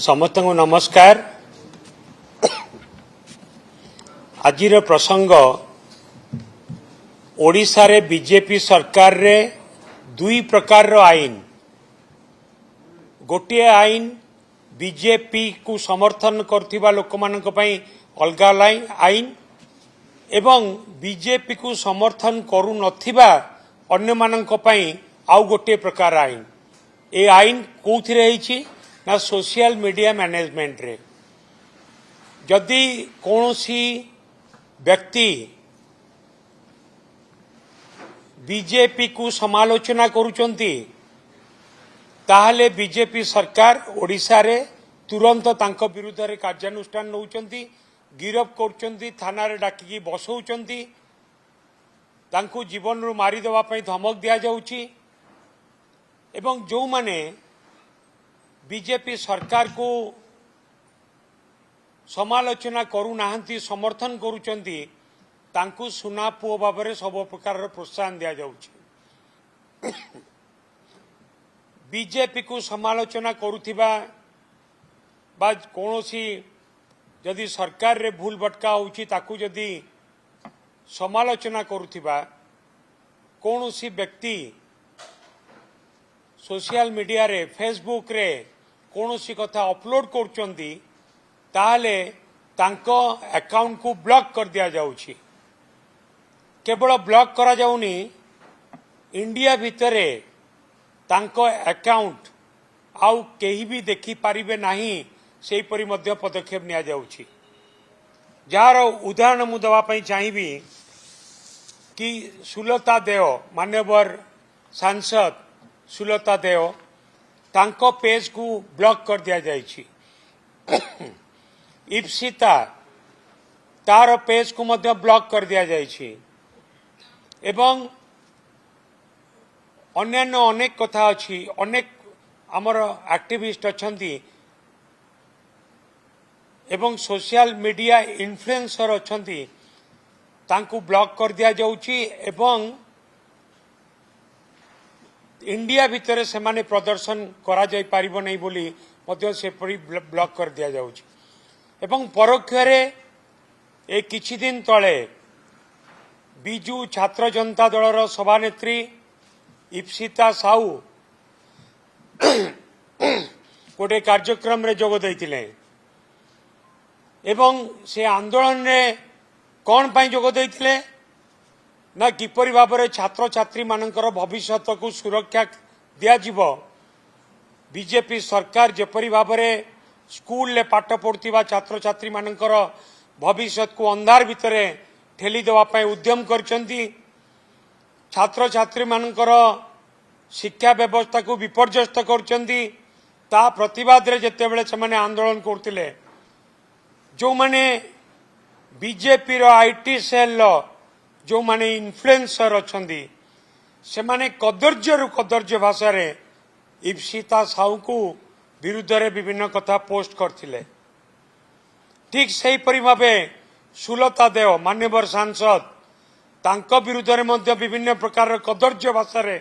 समस्त को नमस्कार। आजिर प्रसंग ओडिशा रे बीजेपी सरकार रे दुई प्रकार रो आईन, गोटे आईन बीजेपी को समर्थन करथिबा लोकमानक पई अलगा आईन एवं बीजेपी को समर्थन करू नथिबा अन्य मानक पई आउ गोटे प्रकार आईन। ए आईन कोउथिरे हिची ना सोशल मीडिया मैनेजमेंट रे जदि कौनसी व्यक्ति बीजेपी को समालोचना करुचंती ताहले बीजेपी सरकार ओडिशा रे तुरंत तांको विरुद्ध रे कार्यानुष्ठान नउचंती, गिरफ करुचंती, थाना रे डाकी बसौचंती, तांको जीवन रु मारी देवा पई धमक दिया जाउची एवं जो माने बीजेपी सरकार को समालोचना करू नाहंती, समर्थन करुचंती, तांको सुना पुओ भाबरे सब प्रकार प्रोत्साहन दिया जाउची। बीजेपी को समालोचना करुथिबा बा कोनोसी जदि सरकार रे भूल भटका होउची ताकू जदि समालोचना करुथिबा कोनोसी व्यक्ति सोशल मीडिया रे फेसबुक रे कोनोसी कथा अपलोड करचंती ताहले तांको अकाउंट को ब्लॉक कर दिया जाउची। केवल ब्लॉक करा जाउनी, इंडिया भितरे तांको अकाउंट आउ केही भी देखि पारिबे नाही, सेही परि मध्य पदक्षेप निया जाउची। जार उदाहरण मु दवा पई चाहिबी कि सुलता देव, मान्यवर सांसद सुलता देव, तांको पेज को ब्लॉक कर दिया जाइछि। इप्सिता तार पेज को मध्य ब्लॉक कर दिया जाइछि एवं अन्यान्य अनेक कथा अछि, अनेक आमर एक्टिविस्ट अछंती एवं सोशल मीडिया इन्फ्लुएंसर अछंती, तांको ब्लॉक कर दिया जाउछि एवं इंडिया भितर से माने प्रदर्शन करा जाय पारिबो नै बोली मध्य से परि ब्लॉक कर दिया जाउछि एवं परोक्ष रे ए किछि दिन तळे बिजू छात्र जनता दलर सभानेत्री इप्सिता साहू गोटे कार्यक्रम रे जोग दैथिले एवं से आंदोलन रे कोन पई जोग दैथिले ना किपरि भाबरे छात्र छात्री मानकर भविष्य को सुरक्षा दिया जिवो। बीजेपी सरकार जेपरि भाबरे स्कूल ले पाठ पढ़ुवा छात्र छात्री मानकर भविष्य को अंधार भितरे ठेली देवा पई उद्यम करचंती, छात्र छात्री मानकर शिक्षा व्यवस्था को विपर्यस्त करचंती, ता प्रतिवाद रे जेतेबेले से माने आंदोलन करथिले, जो माने बीजेपी रो आईटी सेल लो जो माने इन्फ्लुएंसर अछंती से माने कदर्य रु कदर्य भाषा रे इप्सिता साहू को विरुद्ध रे विभिन्न कथा पोस्ट करथिले। ठीक सही परि भाबे सुलता देव, मान्यवर सांसद, तांको विरुद्ध रे मध्य विभिन्न प्रकार कदर्य भाषा रे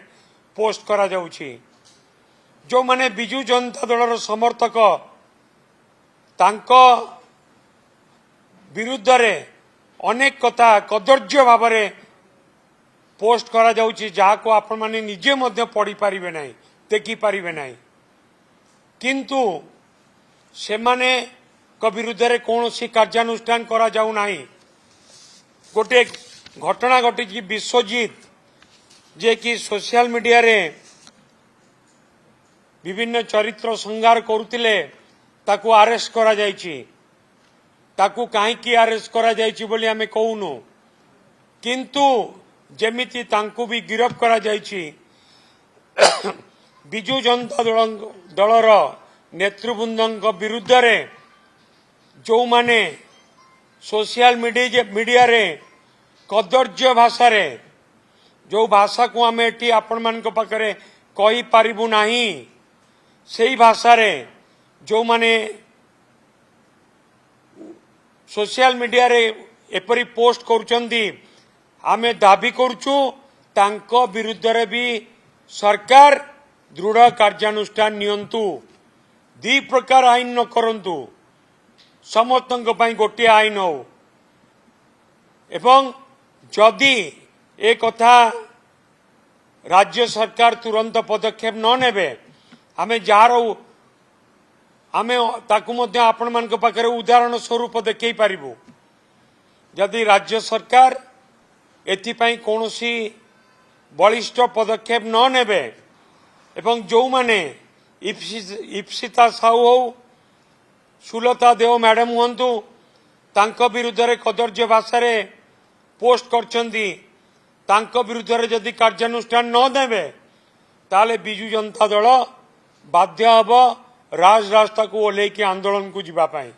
पोस्ट करा जाउछि। जो माने बिजू जनता दलर समर्थक तांको विरुद्ध रे अनेक कथा कदर्य भाव में पोस्ट करा जाउछि, जहा को आपण माने निजे मध्य पढ़ी पारिबे नाही, देखि पारिबे नाही, किंतु से माने को विरुद्ध रे कोनोसी कार्यानुष्ठान करा जाउ नाही। गोटे घटना घटी कि विश्वजीत जे कि सोशल मीडिया रे विभिन्न चरित्र संहार करुतिले, ताकू अरेस्ट करा जाइछि। ताकू काहे की अरेस्ट करा जाइछि बोली हमें कहूनु, किंतु जेमिति तांकू भी गिरफ करा जाइछि। बिजू जनता दलर नेतृवृंद विरुद्ध रे जो माने सोशल मीडिया रे कदर्य भाषा रे, जो भाषा को आमे एटी आपण मानक पाखरे कहि पारिबु नाही, सेही भाषा रे जो माने सोशल मीडिया रे एपरी पोस्ट करुचंदी, आमे दाबी करुचु तांको विरुद्ध रे भी सरकार दृढ़ कार्यानुष्ठान नियंतु। दी प्रकार आईन न करंतु समस्त गोटे आईन हो एवं जदि ए कथा राज्य सरकार तुरंत पदक्षेप न नेबे आमे जार आमे ताकु मध्य आपण मानक पाखरे उदाहरण स्वरूप देखै पारिबु जदि राज्य सरकार एथिपाई कौनसी बलिष्ठ पदक्षेप न नेबे एवं जो माने इप्सिता साहू हो सुलता देव मैडम हुंतु तांको विरुद्ध रे कदर्य भाषा रे पोस्ट करचंदी तांको विरुद्ध रे जदि कार्यानुष्ठान न देबे ताले बिजु जनता दल बाध्य हब राज रास्ता को ओल्हेकी आंदोलन को जीवा पाई।